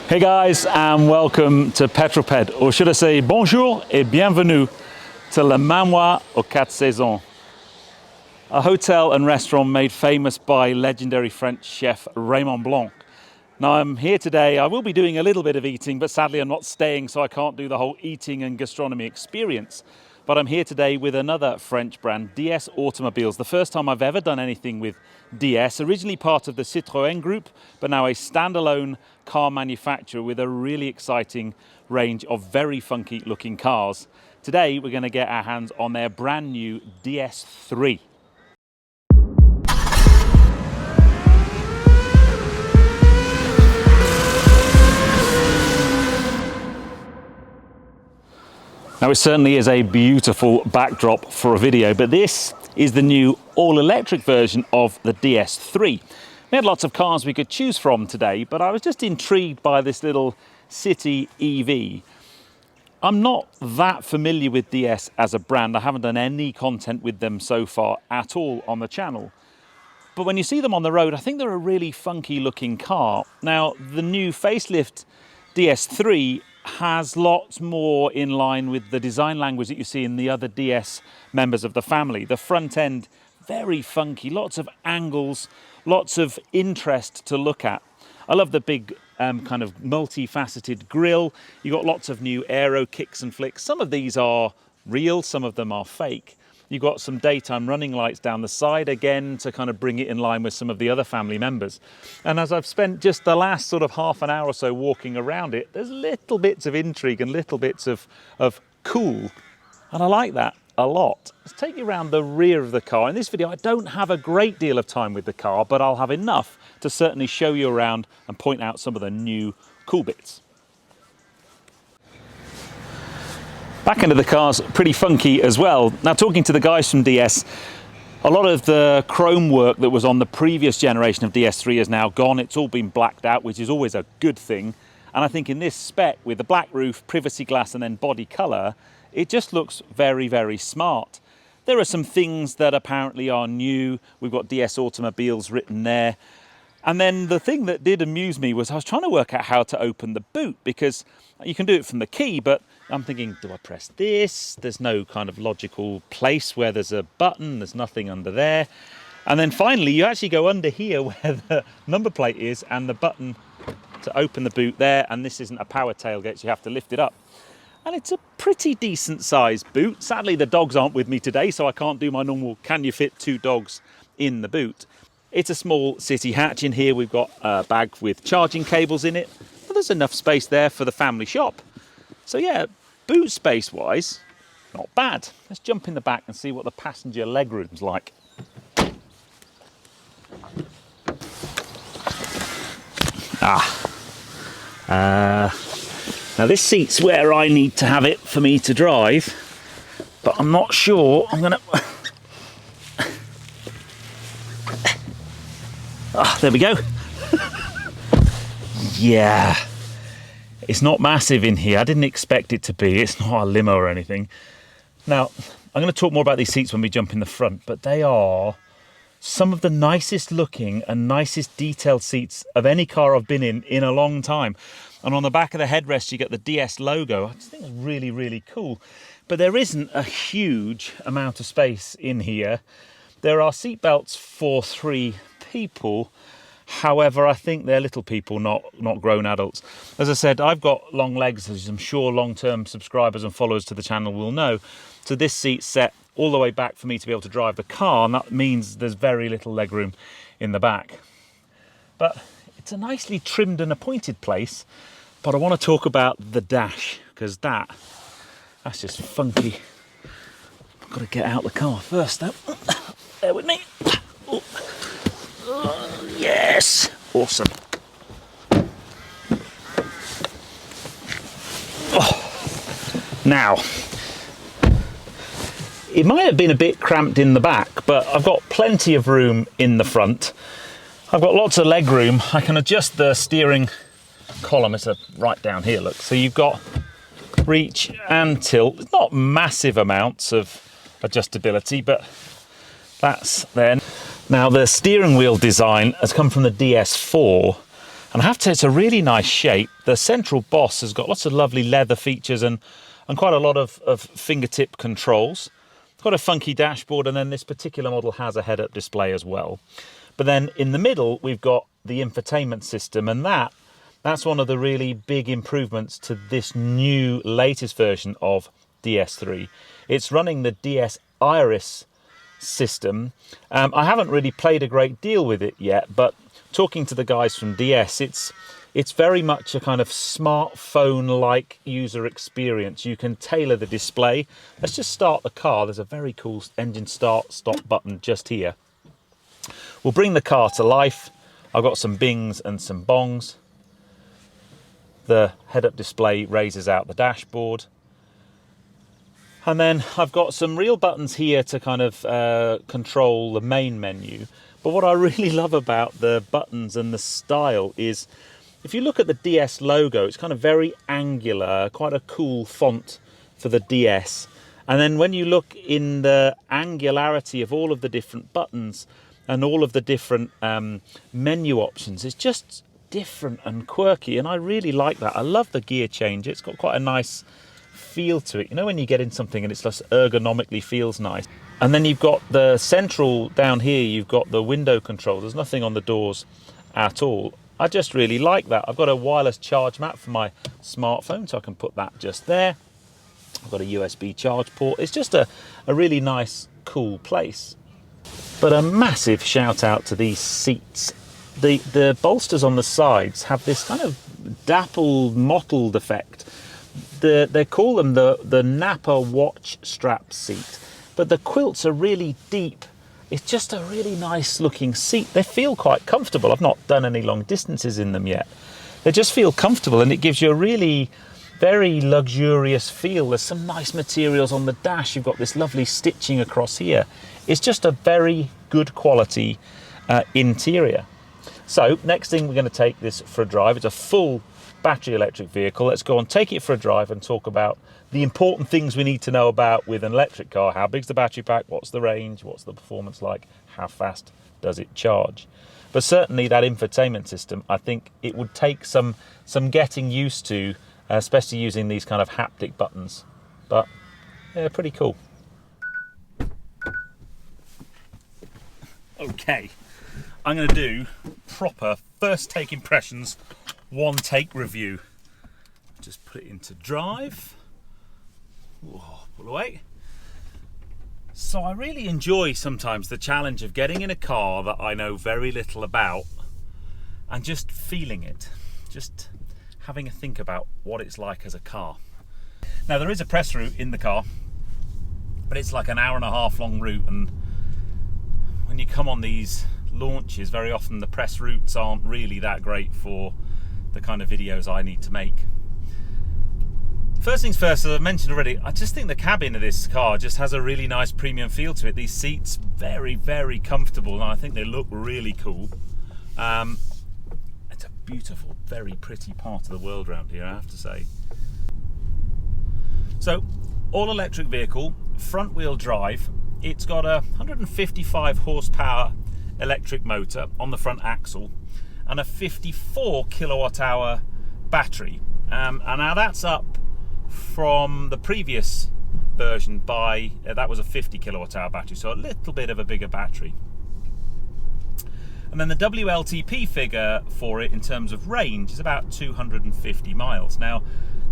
Hey guys, and welcome to Petrol, or should I say bonjour et bienvenue to Le Manoir aux Quatre Saisons, a hotel and restaurant made famous by legendary French chef Raymond Blanc. Now I'm here today, I will be doing a little bit of eating, but sadly I'm not staying, so I can't do the whole eating and gastronomy experience. But I'm here today with another French brand, DS Automobiles. The first time I've ever done anything with DS, originally part of the Citroën group, but now a standalone car manufacturer with a really exciting range of very funky looking cars. Today we're going to get our hands on their brand new DS3. Now it certainly is a beautiful backdrop for a video, but this is the new all-electric version of the DS3. We had lots of cars we could choose from today, but I was just intrigued by this little city EV. I'm not that familiar with DS as a brand. I haven't done any content with them so far at all on the channel. But when you see them on the road, I think they're a really funky looking car. Now, the new facelift DS3 has lots more in line with the design language that you see in the other DS members of the family. The front end, very funky, lots of angles, lots of interest to look at. I love the big kind of multifaceted grille. You've got lots of new aero kicks and flicks. Some of these are real, some of them are fake. You've got some daytime running lights down the side, again, to kind of bring it in line with some of the other family members. And as I've spent just the last sort of half an hour or so walking around it, there's little bits of intrigue and little bits of cool. And I like that a lot. Let's take you around the rear of the car. In this video, I don't have a great deal of time with the car, but I'll have enough to certainly show you around and point out some of the new cool bits. Back end of the car's pretty funky as well. Now, talking to the guys from DS, a lot of the chrome work that was on the previous generation of DS3 is now gone. It's all been blacked out, which is always a good thing. And I think in this spec, with the black roof, privacy glass, and then body colour, it just looks very, very smart. There are some things that apparently are new. We've got DS Automobiles written there. And then the thing that did amuse me was I was trying to work out how to open the boot, because you can do it from the key, but I'm thinking, do I press this? There's no kind of logical place where there's a button, there's nothing under there. And then finally, you actually go under here where the number plate is and the button to open the boot there, and this isn't a power tailgate, so you have to lift it up. And it's a pretty decent sized boot. Sadly, the dogs aren't with me today, so I can't do my normal, can you fit 2 dogs in the boot? It's a small city hatch. In here we've got a bag with charging cables in it, but there's enough space there for the family shop. So yeah, boot space wise, not bad. Let's jump in the back and see what the passenger legroom's like. Now this seat's where I need to have it for me to drive, but I'm not sure I'm gonna... there we go. Yeah, it's not massive in here. I didn't expect it to be. It's not a limo or anything. Now, I'm going to talk more about these seats when we jump in the front, but they are some of the nicest looking and nicest detailed seats of any car I've been in a long time. And on the back of the headrest, you get the DS logo. I just think it's really, really cool. But there isn't a huge amount of space in here. There are seat belts for 3 people. However, I think they're little people, not grown adults. As I said, I've got long legs, as I'm sure long-term subscribers and followers to the channel will know. So this seat's set all the way back for me to be able to drive the car, and that means there's very little legroom in the back. But it's a nicely trimmed and appointed place. But I want to talk about the dash, because that's just funky. I've got to get out the car first, though. Bear with me. Yes, awesome. Now, it might have been a bit cramped in the back, but I've got plenty of room in the front. I've got lots of leg room. I can adjust the steering column. It's right down here, look. So you've got reach and tilt. It's not massive amounts of adjustability, but that's there. Now the steering wheel design has come from the DS4, And I have to say, it's a really nice shape. The central boss has got lots of lovely leather features and quite a lot of fingertip controls. It's got a funky dashboard, and then this particular model has a head-up display as well. But then in the middle, we've got the infotainment system, and that's one of the really big improvements to this new latest version of DS3. It's running the DS Iris system. I haven't really played a great deal with it yet, but talking to the guys from DS, it's very much a kind of smartphone-like user experience. You can tailor the display. Let's just start the car. There's a very cool engine start-stop button just here. We'll bring the car to life. I've got some bings and some bongs. The head-up display raises out the dashboard. And then I've got some real buttons here to kind of control the main menu. But what I really love about the buttons and the style is, if you look at the DS logo, it's kind of very angular, quite a cool font for the DS. And then when you look in the angularity of all of the different buttons and all of the different menu options, it's just different and quirky, and I really like that. I love the gear change. It's got quite a nice feel to it. You know, when you get in something and it's just ergonomically feels nice. And then you've got the central down here, you've got the window control. There's nothing on the doors at all. I just really like that. I've got a wireless charge mat for my smartphone, so I can put that just there. I've got a USB charge port. It's just a really nice, cool place. But a massive shout out to these seats. The bolsters on the sides have this kind of dappled, mottled effect. They call them the Nappa Watchstrap seat, but the quilts are really deep. It's just a really nice looking seat. They feel quite comfortable. I've not done any long distances in them yet. They just feel comfortable, and it gives you a really very luxurious feel. There's some nice materials on the dash. You've got this lovely stitching across here. It's just a very good quality interior. So next thing, we're going to take this for a drive. It's a full battery electric vehicle. Let's go and take it for a drive and talk about the important things we need to know about with an electric car. How big's the battery pack? What's the range? What's the performance like? How fast does it charge? But certainly that infotainment system, I think it would take some getting used to, especially using these kind of haptic buttons. But yeah, pretty cool. Okay, I'm going to do proper first take impressions, one take review. Just put it into drive. Whoa, pull away. So I really enjoy sometimes the challenge of getting in a car that I know very little about and just feeling it, just having a think about what it's like as a car. Now there is a press route in the car, but it's like an hour-and-a-half long route, and when you come on these launches, very often the press routes aren't really that great for the kind of videos I need to make. First things first, as I mentioned already, I just think the cabin of this car just has a really nice premium feel to it. These seats, very, very comfortable, and I think they look really cool. It's a beautiful, very pretty part of the world around here, I have to say. So, all electric vehicle, front wheel drive. It's got a 155 horsepower electric motor on the front axle and a 54 kilowatt hour battery. And now that's up from the previous version by, that was a 50 kilowatt hour battery, so a little bit of a bigger battery. And then the WLTP figure for it in terms of range is about 250 miles. Now,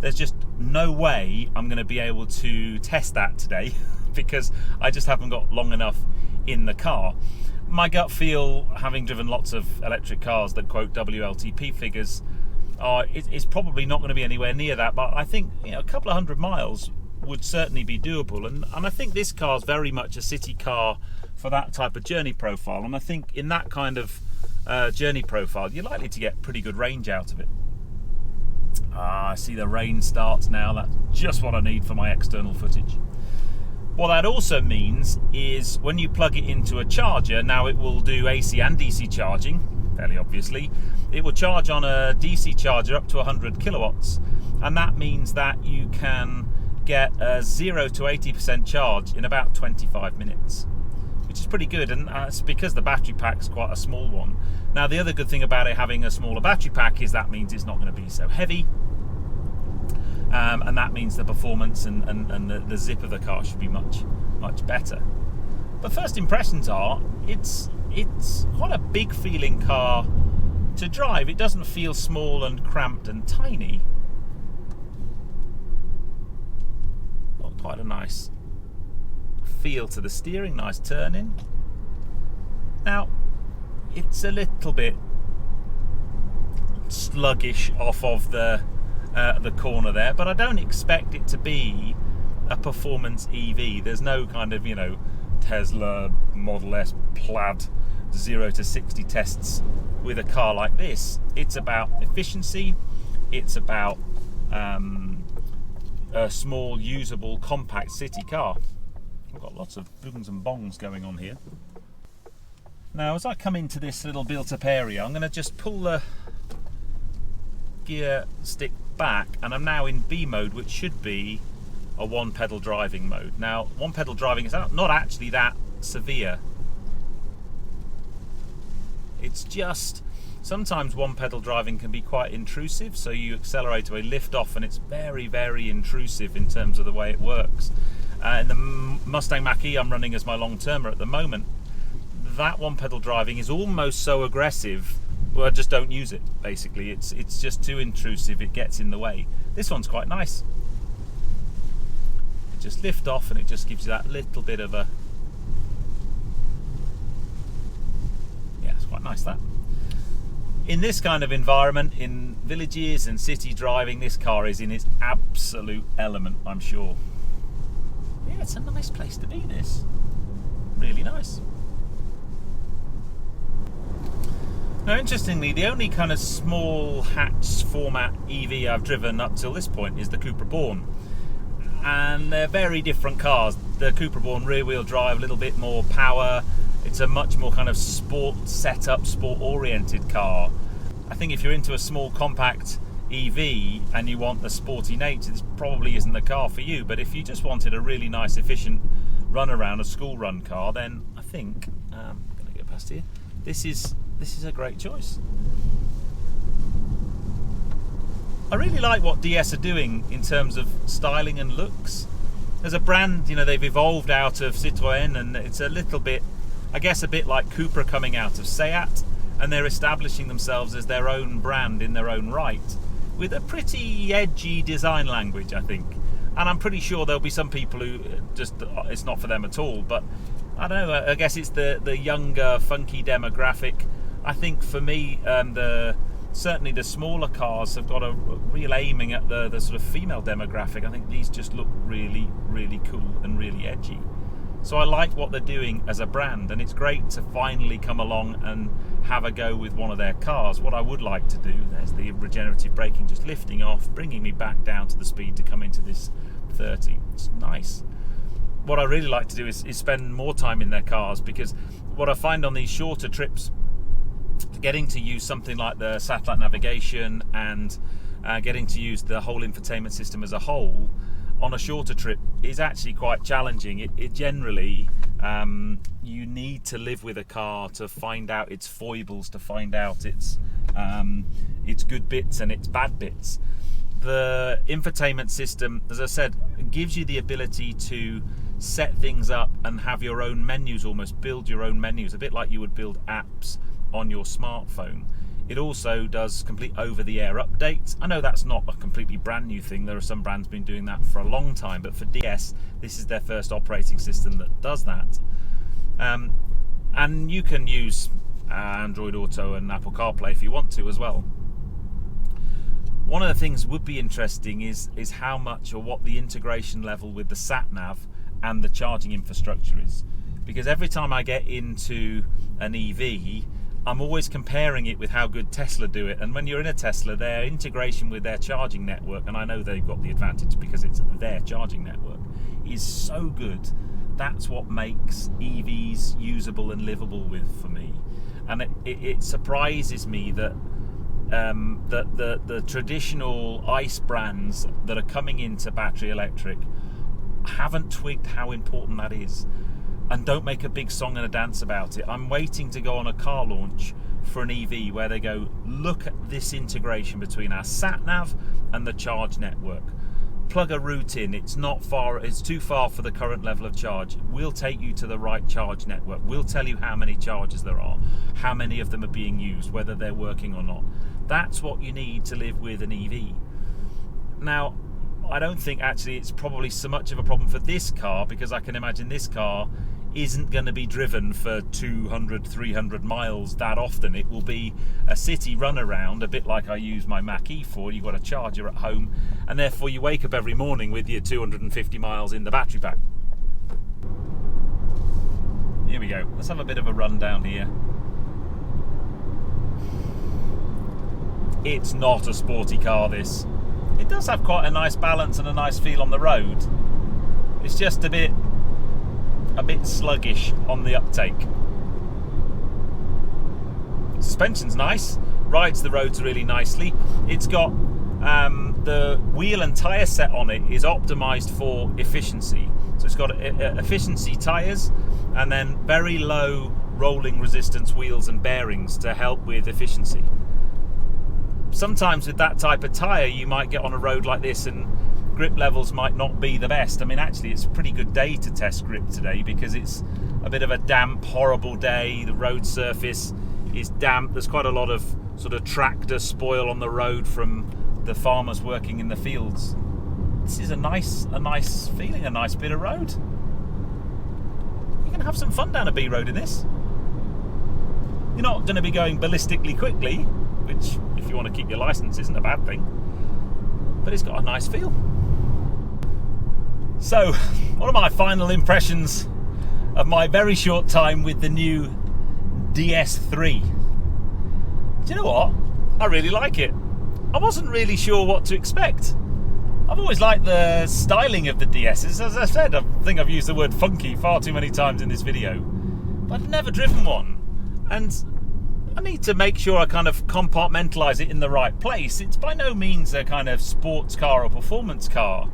there's just no way I'm going to be able to test that today because I just haven't got long enough in the car. My gut feel, having driven lots of electric cars that quote WLTP figures, it's probably not going to be anywhere near that, but I think, you know, a couple of 100 miles would certainly be doable, and I think this car is very much a city car for that type of journey profile, and I think in that kind of journey profile you're likely to get pretty good range out of it. I see the rain starts now. That's just what I need for my external footage. What that also means is when you plug it into a charger, now it will do AC and DC charging, fairly obviously. It will charge on a DC charger up to 100 kilowatts, and that means that you can get a 0 to 80% charge in about 25 minutes, which which is pretty good, and it's because the battery pack's quite a small one. Now, the other good thing about it having a smaller battery pack is that means it's not going to be so heavy, and that means the performance and the zip of the car should be much better. But first impressions are, it's quite a big feeling car to drive. It doesn't feel small and cramped and tiny. Got quite a nice feel to the steering, nice turning. Now, it's a little bit sluggish off of the corner there, but I don't expect it to be a performance EV. There's no kind of, Tesla Model S plaid 0 to 60 tests with a car like this. It's about efficiency, it's about a small, usable, compact city car. I've got lots of booms and bongs going on here. Now, as I come into this little built-up area, I'm going to just pull the gear stick back, and I'm now in B mode, which should be a one-pedal driving mode. Now, one-pedal driving is not actually that severe. It's just sometimes one-pedal driving can be quite intrusive, so you accelerate away, lift off, and it's very, very intrusive in terms of the way it works. In the Mustang Mach-E I'm running as my long-termer at the moment, that one-pedal driving is almost so aggressive, well, I just don't use it, basically. It's just too intrusive, it gets in the way. This one's quite nice. You just lift off and it just gives you that little bit of a... Yeah, it's quite nice, that. In this kind of environment, in villages and city driving, this car is in its absolute element, I'm sure. Yeah, it's a nice place to be, this. Really nice. Now, interestingly, the only kind of small hatch format EV I've driven up till this point is the Cupra Born. And they're very different cars. The Cupra Born rear-wheel drive, a little bit more power. It's a much more kind of sport setup, sport-oriented car. I think if you're into a small compact EV and you want the sporty nature, this probably isn't the car for you. But if you just wanted a really nice, efficient run-around, a school run car, then I think, I'm going to get past here, this is a great choice. I really like what DS are doing in terms of styling and looks. As a brand, they've evolved out of Citroën, and it's a little bit, I guess, a bit like Cupra coming out of Seat, and they're establishing themselves as their own brand in their own right, with a pretty edgy design language, I think. And I'm pretty sure there'll be some people who just, it's not for them at all, but I don't know, I guess it's the younger, funky demographic. I think for me, certainly the smaller cars have got a real aiming at the sort of female demographic. I think these just look really, really cool and really edgy. So I like what they're doing as a brand, and it's great to finally come along and have a go with one of their cars. What I would like to do, there's the regenerative braking just lifting off, bringing me back down to the speed to come into this 30. It's nice. What I really like to do is spend more time in their cars, because what I find on these shorter trips, getting to use something like the satellite navigation and getting to use the whole infotainment system as a whole on a shorter trip is actually quite challenging. It generally, you need to live with a car to find out its foibles, to find out its good bits and its bad bits. The infotainment system, as I said, gives you the ability to set things up and have your own menus, almost build your own menus, a bit like you would build apps on your smartphone. It also does complete over-the-air updates. I know that's not a completely brand new thing. There are some brands been doing that for a long time, but for DS, this is their first operating system that does that. And you can use Android Auto and Apple CarPlay if you want to as well. One of the things would be interesting is how much or what the integration level with the sat-nav and the charging infrastructure is. Because every time I get into an EV, I'm always comparing it with how good Tesla do it. And when you're in a Tesla, their integration with their charging network, and I know they've got the advantage because it's their charging network, is so good. That's what makes EVs usable and livable with for me. And it surprises me that the traditional ICE brands that are coming into battery electric haven't twigged how important that is. and don't make a big song and a dance about it. I'm waiting to go on a car launch for an EV where they go, look at this integration between our sat-nav and the charge network. Plug a route in, it's too far for the current level of charge. We'll take you to the right charge network. We'll tell you how many chargers there are, how many of them are being used, whether they're working or not. That's what you need to live with an EV. Now, I don't think actually it's probably so much of a problem for this car, because I can imagine this car isn't going to be driven for 200, 300 miles that often. It will be a city run around, a bit like I use my Mach-E for. You've got a charger at home, and therefore you wake up every morning with your 250 miles in the battery pack. Here we go. Let's have a bit of a run down here. It's not a sporty car, this. It does have quite a nice balance and a nice feel on the road. It's just a bit sluggish on the uptake. Suspension's nice, rides the roads really nicely. It's got the wheel and tyre set on it is optimized for efficiency. So it's got efficiency tyres and then very low rolling resistance wheels and bearings to help with efficiency. Sometimes with that type of tyre you might get on a road like this and grip levels might not be the best. I mean, actually it's a pretty good day to test grip today because it's a bit of a damp, horrible day. The road surface is damp. There's quite a lot of sort of tractor spoil on the road from the farmers working in the fields. This is a nice feeling, a nice bit of road. You can have some fun down a B road in this. You're not going to be going ballistically quickly, which if you want to keep your license isn't a bad thing, but it's got a nice feel. So, what are my final impressions of my very short time with the new DS3? Do you know what? I really like it. I wasn't really sure what to expect. I've always liked the styling of the DS's. As I said, I think I've used the word funky far too many times in this video, but I've never driven one, and I need to make sure I kind of compartmentalise it in the right place. It's by no means a kind of sports car or performance car,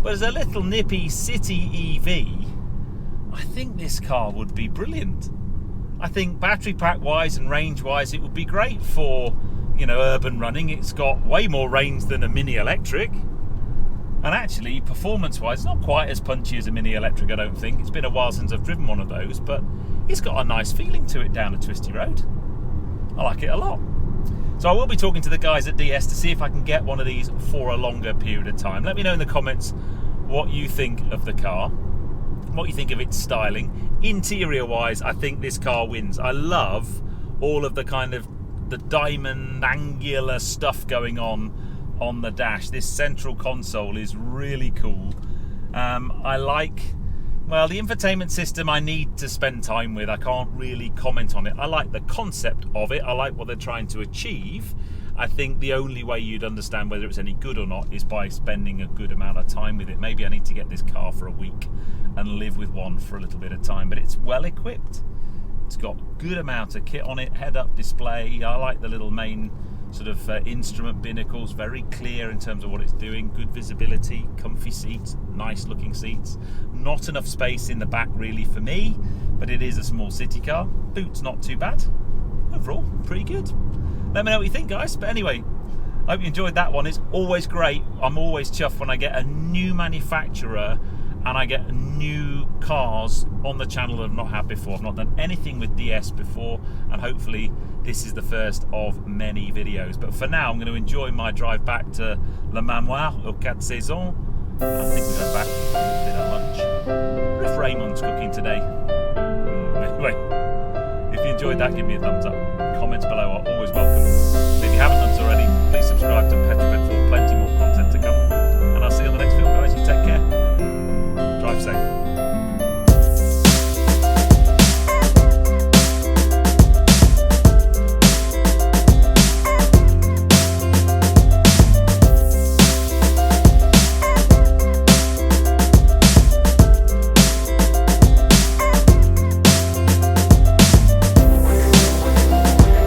but as a little nippy city EV, I think this car would be brilliant. I think battery pack wise and range wise it would be great for, urban running. It's got way more range than a mini electric, and actually performance wise it's not quite as punchy as a mini electric, I don't think. It's been a while since I've driven one of those, but it's got a nice feeling to it down a twisty road. I like it a lot. So I will be talking to the guys at DS to see if I can get one of these for a longer period of time. Let me know in the comments what you think of the car, what you think of its styling. Interior wise, I think this car wins. I love all of the kind of the diamond angular stuff going on the dash. This central console is really cool. I like, well, the infotainment system I need to spend time with. I can't really comment on it. I like the concept of it. I like what they're trying to achieve. I think the only way you'd understand whether it's any good or not is by spending a good amount of time with it. Maybe I need to get this car for a week and live with one for a little bit of time, but it's well equipped. It's got a good amount of kit on it, head-up display. I like the little main sort of instrument binnacles, very clear in terms of what it's doing. Good visibility, comfy seats, nice looking seats. Not enough space in the back really for me, but it is a small city car. Boot's not too bad. Overall, pretty good. Let me know what you think, guys. But anyway, I hope you enjoyed that one. It's always great. I'm always chuffed when I get a new manufacturer and I get new cars on the channel that I've not had before. I've not done anything with DS before, and hopefully this is the first of many videos. But for now, I'm going to enjoy my drive back to Le Manoir aux Quatre Saisons. I think we're going back for a bit of lunch. If Raymond's cooking today. Anyway, if you enjoyed that, give me a thumbs up. Comments below are always welcome. If you haven't done so already, please subscribe to Petrol.